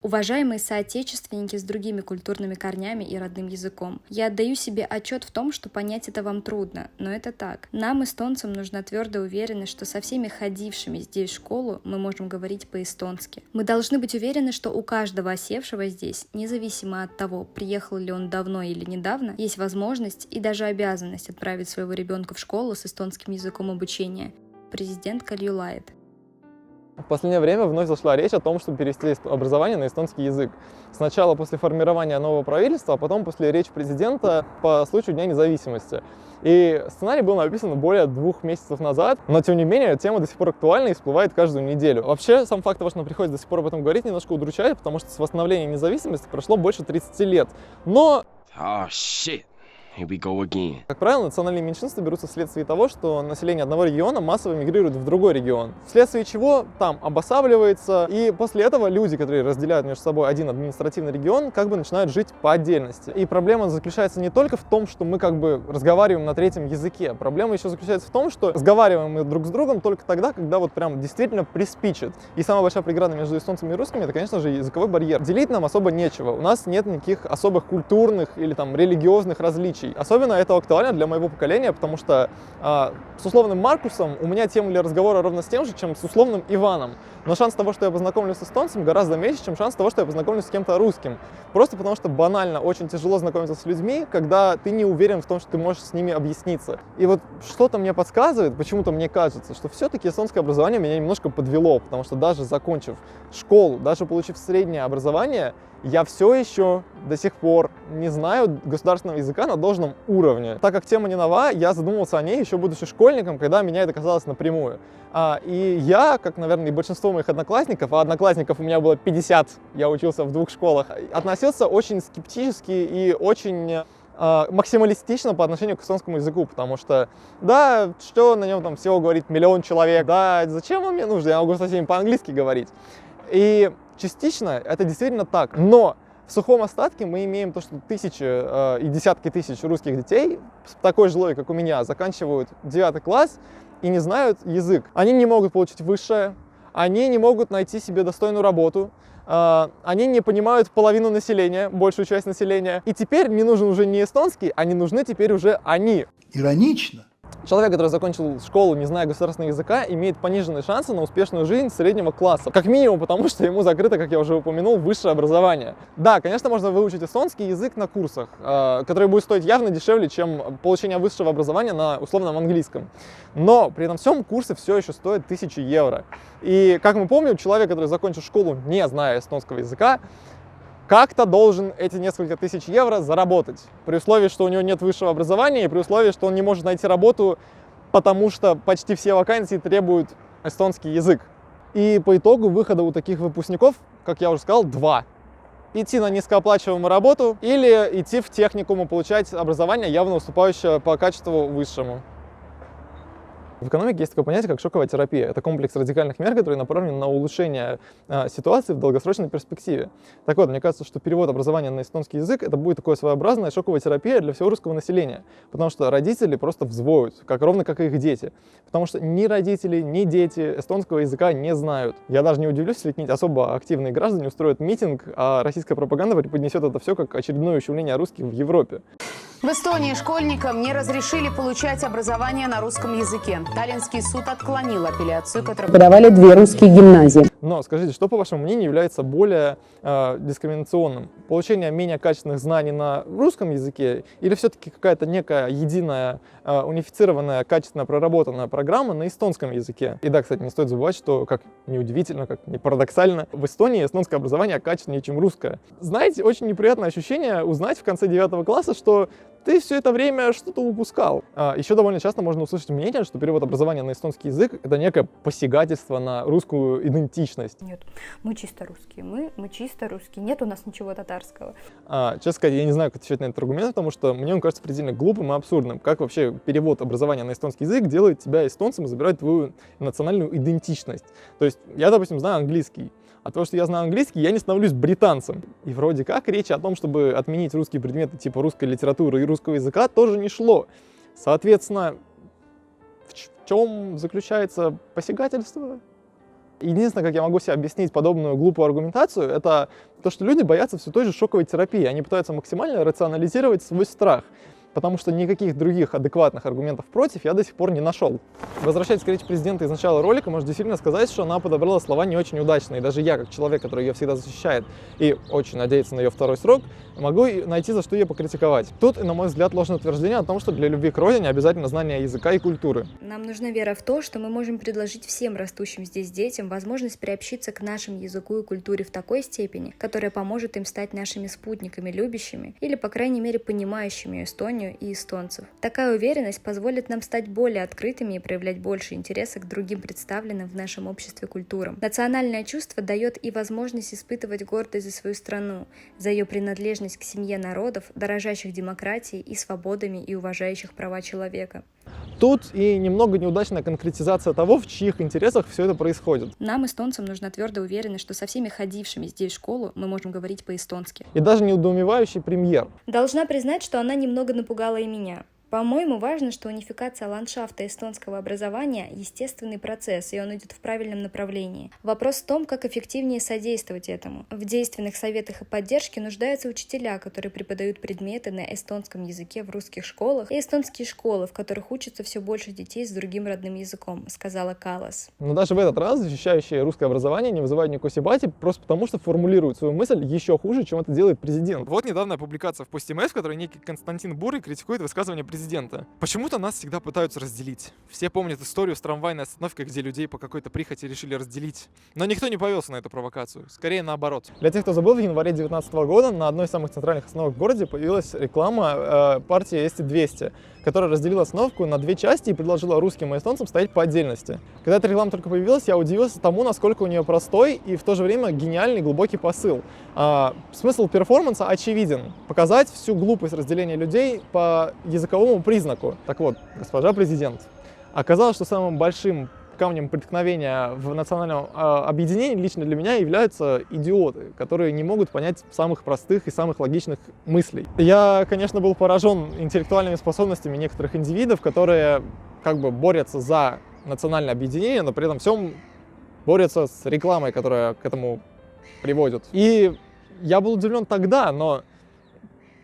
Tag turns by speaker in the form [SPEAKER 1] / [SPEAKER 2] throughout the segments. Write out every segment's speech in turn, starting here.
[SPEAKER 1] Уважаемые соотечественники с другими культурными корнями и родным языком, я отдаю себе отчет в том, что понять это вам трудно, но это так. Нам, эстонцам, нужна твердая уверенность, что со всеми ходившими здесь в школу мы можем говорить по-эстонски. Мы должны быть уверены, что у каждого осевшего здесь, независимо от того, приехал ли он давно или недавно, есть возможность и даже обязанность отправить своего ребенка в школу с эстонским языком обучения. Президент Кальюлайд.
[SPEAKER 2] В последнее время вновь зашла речь о том, чтобы перевести образование на эстонский язык. Сначала после формирования нового правительства, а потом после речи президента по случаю Дня независимости. И сценарий был написан более 2 месяцев назад, но тем не менее тема до сих пор актуальна и всплывает каждую неделю. Вообще, сам факт того, что нам приходится до сих пор об этом говорить, немножко удручает, потому что с восстановления независимости прошло больше 30 лет. Но...
[SPEAKER 3] Here we go again.
[SPEAKER 2] Как правило, национальные меньшинства берутся вследствие того, что население одного региона массово мигрирует в другой регион, вследствие чего там обосабливается, и после этого люди, которые разделяют между собой один административный регион, как бы начинают жить по отдельности. И проблема заключается не только в том, что мы как бы разговариваем на третьем языке, проблема еще заключается в том, что разговариваем мы друг с другом только тогда, когда вот прям действительно приспичит. И самая большая преграда между эстонцами и русскими — это, конечно же, языковой барьер. Делить нам особо нечего, у нас нет никаких особых культурных или там религиозных различий. Особенно это актуально для моего поколения, потому что с условным Маркусом у меня тема для разговора ровно с тем же, чем с условным Иваном. Но шанс того, что я познакомлюсь с эстонцем, гораздо меньше, чем шанс того, что я познакомлюсь с кем-то русским. Просто потому что банально очень тяжело знакомиться с людьми, когда ты не уверен в том, что ты можешь с ними объясниться. И вот что-то мне подсказывает, почему-то мне кажется, что все-таки эстонское образование меня немножко подвело, потому что даже закончив школу, даже получив среднее образование, я все еще до сих пор не знаю государственного языка на должном уровне. Так как тема не нова, я задумывался о ней еще будучи школьником, когда меня это касалось напрямую. И я, как, наверное, и большинство моих одноклассников, а одноклассников у меня было 50, я учился в 2 школах, относился очень скептически и очень максималистично по отношению к эстонскому языку, потому что, да, что на нем там всего говорит 1 миллион человек, да, зачем он мне нужен, я могу со всеми по-английски говорить. И частично это действительно так, но в сухом остатке мы имеем то, что тысячи и десятки тысяч русских детей с такой же логикой, как у меня, заканчивают 9 класс и не знают язык. Они не могут получить высшее, они не могут найти себе достойную работу, они не понимают половину населения, большую часть населения. И теперь не нужен уже не эстонский, а не нужны теперь уже они.
[SPEAKER 4] Иронично.
[SPEAKER 2] Человек, который закончил школу, не зная государственного языка, имеет пониженные шансы на успешную жизнь среднего класса. Как минимум потому, что ему закрыто, как я уже упомянул, высшее образование. Да, конечно, можно выучить эстонский язык на курсах, который будет стоить явно дешевле, чем получение высшего образования на условном английском. Но при этом всем курсы все еще стоят 1000 евро. И, как мы помним, человек, который закончил школу, не зная эстонского языка, как-то должен эти несколько тысяч евро заработать, при условии, что у него нет высшего образования и при условии, что он не может найти работу, потому что почти все вакансии требуют эстонский язык. И по итогу выхода у таких выпускников, как я уже сказал, 2. Идти на низкооплачиваемую работу или идти в техникум и получать образование, явно уступающее по качеству высшему. В экономике есть такое понятие, как шоковая терапия. Это комплекс радикальных мер, которые направлены на улучшение ситуации в долгосрочной перспективе. Так вот, мне кажется, что перевод образования на эстонский язык — это будет такое своеобразная шоковая терапия для всего русского населения. Потому что родители просто взвоют, ровно как и их дети. Потому что ни родители, ни дети эстонского языка не знают. Я даже не удивлюсь, если какие-нибудь особо активные граждане устроят митинг, а российская пропаганда преподнесет это все как очередное ущемление русских в Европе.
[SPEAKER 5] В Эстонии школьникам не разрешили получать образование на русском языке. Таллинский суд отклонил апелляцию, которую подавали 2 русские гимназии.
[SPEAKER 2] Но скажите, что, по вашему мнению, является более дискриминационным? Получение менее качественных знаний на русском языке или все-таки какая-то некая единая, унифицированная, качественно проработанная программа на эстонском языке? И да, кстати, не стоит забывать, что, как неудивительно, как не парадоксально, в Эстонии эстонское образование качественнее, чем русское. Знаете, очень неприятное ощущение узнать в конце 9 класса, что ты все это время что-то упускал. Еще довольно часто можно услышать мнение, что перевод образования на эстонский язык — это некое посягательство на русскую идентичность.
[SPEAKER 1] Нет, мы чисто русские, мы чисто русские, нет у нас ничего татарского.
[SPEAKER 2] Честно сказать, я не знаю, как отвечать на этот аргумент, потому что мне он кажется предельно глупым и абсурдным. Как вообще перевод образования на эстонский язык делает тебя эстонцем и забирает твою национальную идентичность? То есть я, допустим, знаю английский. От того, что я знаю английский, я не становлюсь британцем. И вроде как речи о том, чтобы отменить русские предметы типа русской литературы и русского языка, тоже не шло. Соответственно, в чем заключается посягательство? Единственное, как я могу себе объяснить подобную глупую аргументацию, это то, что люди боятся все той же шоковой терапии. Они пытаются максимально рационализировать свой страх, потому что никаких других адекватных аргументов против я до сих пор не нашел. Возвращаясь к речи президента из начала ролика, можно действительно сказать, что она подобрала слова не очень удачные. Даже я, как человек, который ее всегда защищает и очень надеется на ее второй срок, могу найти, за что ее покритиковать. Тут, на мой взгляд, ложное утверждение о том, что для любви к родине обязательно знание языка и культуры.
[SPEAKER 1] Нам нужна вера в то, что мы можем предложить всем растущим здесь детям возможность приобщиться к нашему языку и культуре в такой степени, которая поможет им стать нашими спутниками, любящими или, по крайней мере, понимающими Эстонию и эстонцев. Такая уверенность позволит нам стать более открытыми и проявлять больше интереса к другим представленным в нашем обществе культурам. Национальное чувство дает и возможность испытывать гордость за свою страну, за ее принадлежность к семье народов, дорожащих демократией и свободами и уважающих права человека.
[SPEAKER 2] Тут и немного неудачная конкретизация того, в чьих интересах все это происходит.
[SPEAKER 1] Нам, эстонцам, нужна твердо уверенность, что со всеми ходившими здесь в школу мы можем говорить по-эстонски.
[SPEAKER 2] И даже недоумевающий премьер.
[SPEAKER 1] Должна признать, что она немного напугала и меня. По-моему, важно, что унификация ландшафта эстонского образования – естественный процесс, и он идет в правильном направлении. Вопрос в том, как эффективнее содействовать этому. В действенных советах и поддержке нуждаются учителя, которые преподают предметы на эстонском языке в русских школах, и эстонские школы, в которых учатся все больше детей с другим родным языком, сказала Каллас.
[SPEAKER 2] Но даже в этот раз защищающие русское образование не вызывают никакой симпатии, просто потому что формулируют свою мысль еще хуже, чем это делает президент. Вот недавняя публикация в посте МС, в которой некий Константин Бурый критикует высказывание президента. Почему-то нас всегда пытаются разделить. Все помнят историю с трамвайной остановкой, где людей по какой-то прихоти решили разделить. Но никто не повелся на эту провокацию. Скорее наоборот. Для тех, кто забыл, в январе 2019 года на одной из самых центральных остановок в городе появилась реклама партии Эсти-200, которая разделила остановку на две части и предложила русским и эстонцам стоять по отдельности. Когда эта реклама только появилась, я удивился тому, насколько у нее простой и в то же время гениальный глубокий посыл. Смысл перформанса очевиден. Показать всю глупость разделения людей по языковому признаку. Так вот, госпожа президент, оказалось, что самым большим камнем преткновения в национальном объединении лично для меня являются идиоты, которые не могут понять самых простых и самых логичных мыслей. Я, конечно, был поражен интеллектуальными способностями некоторых индивидов, которые как бы борются за национальное объединение, но при этом всем борются с рекламой, которая к этому приводит. И я был удивлен тогда, но...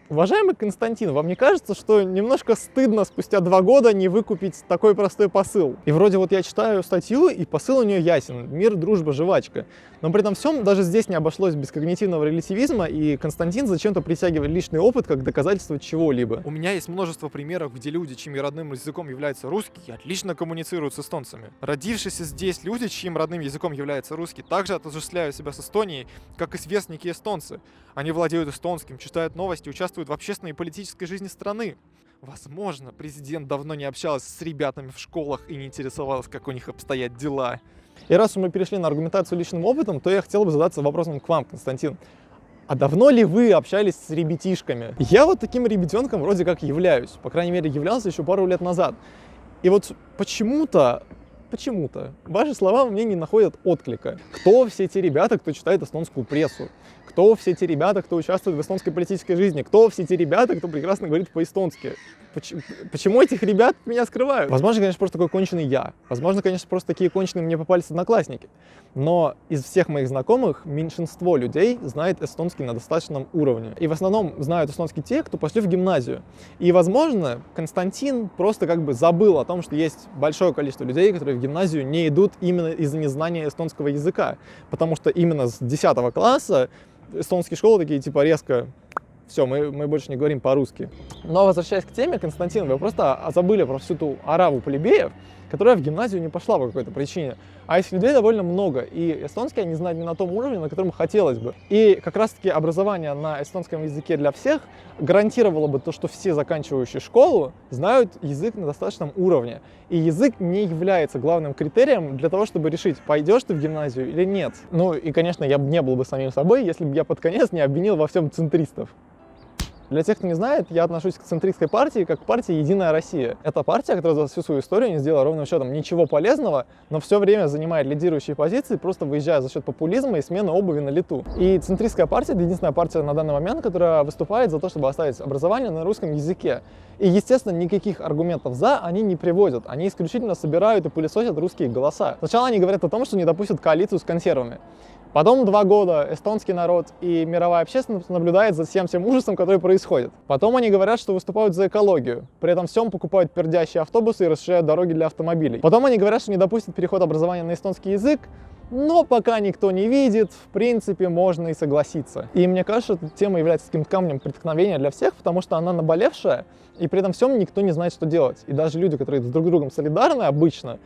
[SPEAKER 2] Уважаемый Константин, вам не кажется, что немножко стыдно спустя 2 года не выкупить такой простой посыл? И вроде вот я читаю статью, и посыл у нее ясен. Мир, дружба, жвачка. Но при этом всем даже здесь не обошлось без когнитивного релятивизма, и Константин зачем-то притягивает личный опыт как доказательство чего-либо. У меня есть множество примеров, где люди, чьим родным языком является русский, отлично коммуницируют с эстонцами. Родившиеся здесь люди, чьим родным языком является русский, также отождествляют себя с Эстонией, как и сверстники эстонцы. Они владеют эстонским, читают новости, участвуют в общественной и политической жизни страны. Возможно, президент давно не общался с ребятами в школах и не интересовался, как у них обстоят дела. И раз мы перешли на аргументацию личным опытом, то я хотел бы задаться вопросом к вам, Константин. А давно ли вы общались с ребятишками? Я вот таким ребятенком вроде как являюсь. По крайней мере, являлся еще пару лет назад. И вот почему-то ваши слова мне не находят отклика. Кто все те ребята, кто читает эстонскую прессу? Кто все те ребята, кто участвует в эстонской политической жизни? Кто все те ребята, кто прекрасно говорит по-эстонски? Почему этих ребят меня скрывают? Возможно, конечно, просто такой конченый я. Возможно, конечно, просто такие конченые мне попались одноклассники. Но из всех моих знакомых меньшинство людей знает эстонский на достаточном уровне. И в основном знают эстонский те, кто пошли в гимназию. И, возможно, Константин просто как бы забыл о том, что есть большое количество людей, которые в гимназию не идут именно из-за незнания эстонского языка. Потому что именно с 10 класса эстонские школы такие типа резко: все, мы больше не говорим по-русски. Но возвращаясь к теме, Константин, вы просто забыли про всю ту ораву плебеев, которая в гимназию не пошла по какой-то причине. А этих людей довольно много, и эстонский они знают не на том уровне, на котором хотелось бы. И как раз-таки образование на эстонском языке для всех гарантировало бы то, что все заканчивающие школу знают язык на достаточном уровне. И язык не является главным критерием для того, чтобы решить, пойдешь ты в гимназию или нет. Ну и, конечно, я бы не был бы самим собой, если бы я под конец не обвинил во всем центристов. Для тех, кто не знает, я отношусь к центристской партии как к партии «Единая Россия». Это партия, которая за всю свою историю не сделала ровным счетом ничего полезного, но все время занимает лидирующие позиции, просто выезжая за счет популизма и смены обуви на лету. И центристская партия — это единственная партия на данный момент, которая выступает за то, чтобы оставить образование на русском языке. И, естественно, никаких аргументов «за» они не приводят. Они исключительно собирают и пылесосят русские голоса. Сначала они говорят о том, что не допустят коалицию с консервами. Потом 2 года эстонский народ и мировая общественность наблюдает за всем ужасом, который происходит. Потом они говорят, что выступают за экологию. При этом всем покупают пердящие автобусы и расширяют дороги для автомобилей. Потом они говорят, что не допустят переход образования на эстонский язык, но пока никто не видит, в принципе, можно и согласиться. И мне кажется, эта тема является таким камнем преткновения для всех, потому что она наболевшая, и при этом всем никто не знает, что делать. И даже люди, которые с друг другом солидарны обычно,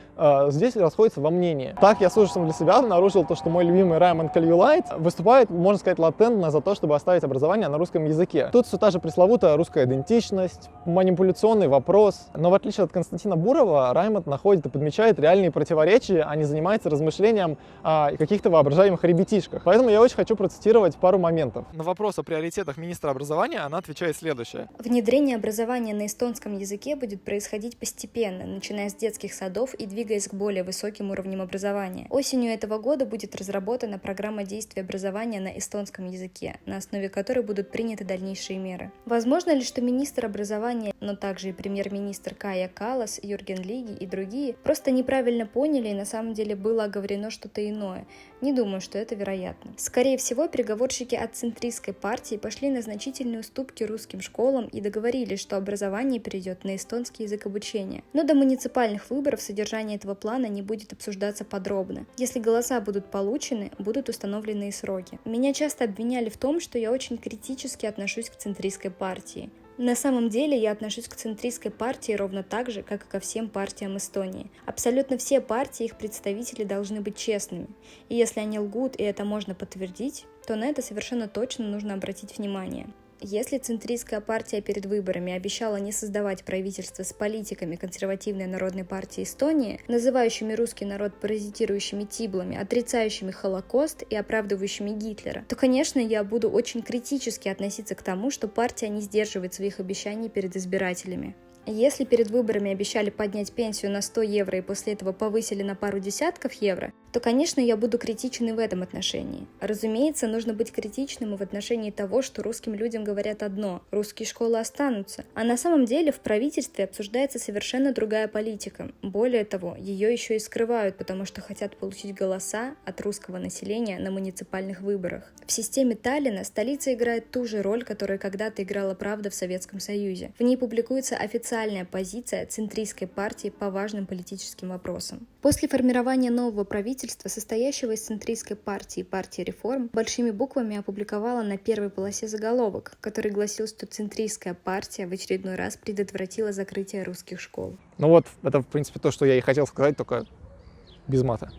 [SPEAKER 2] здесь расходятся во мнении. Так я с ужасом для себя обнаружил то, что мой любимый Раймонд Кальюлайт выступает, можно сказать, латентно за то, чтобы оставить образование на русском языке. Тут все та же пресловутая русская идентичность, манипуляционный вопрос. Но в отличие от Константина Бурова, Раймонд находит и подмечает реальные противоречия, а не занимается размышлением о каких-то воображаемых ребятишках. Поэтому я очень хочу процитировать пару моментов. На вопрос о приоритетах министра образования она отвечает следующее.
[SPEAKER 1] Внедрение образования на эстонском языке будет происходить постепенно, начиная с детских садов и двигаясь к более высоким уровням образования. Осенью этого года будет разработана программа действий образования на эстонском языке, на основе которой будут приняты дальнейшие меры. Возможно ли, что министр образования, но также и премьер-министр Кая Каллас, Юрген Лиги и другие просто неправильно поняли и на самом деле было оговорено что-то иное? Не думаю, что это вероятно. Скорее всего, переговорщики от центристской партии пошли на значительные уступки русским школам и договорились, что образование перейдет на эстонский язык обучения. Но до муниципальных выборов содержание этого плана не будет обсуждаться подробно. Если голоса будут получены, будут установлены и сроки. Меня часто обвиняли в том, что я очень критически отношусь к центристской партии. На самом деле я отношусь к центристской партии ровно так же, как и ко всем партиям Эстонии. Абсолютно все партии и их представители должны быть честными. И если они лгут, и это можно подтвердить, то на это совершенно точно нужно обратить внимание. Если центристская партия перед выборами обещала не создавать правительство с политиками консервативной народной партии Эстонии, называющими русский народ паразитирующими тиблами, отрицающими Холокост и оправдывающими Гитлера, то, конечно, я буду очень критически относиться к тому, что партия не сдерживает своих обещаний перед избирателями. Если перед выборами обещали поднять пенсию на 100 евро и после этого повысили на пару десятков евро, то, конечно, я буду критичен и в этом отношении. Разумеется, нужно быть критичным и в отношении того, что русским людям говорят одно – русские школы останутся. А на самом деле в правительстве обсуждается совершенно другая политика. Более того, ее еще и скрывают, потому что хотят получить голоса от русского населения на муниципальных выборах. В системе Таллина столица играет ту же роль, которую когда-то играла «Правда» в Советском Союзе. В ней публикуется официальная позиция центристской партии по важным политическим вопросам. После формирования нового правительства, состоящего из центристской партии и партии реформ, большими буквами опубликовала на первой полосе заголовок, который гласил, что центристская партия в очередной раз предотвратила закрытие русских школ.
[SPEAKER 2] Ну вот, это, в принципе, то, что я и хотел сказать, только без мата.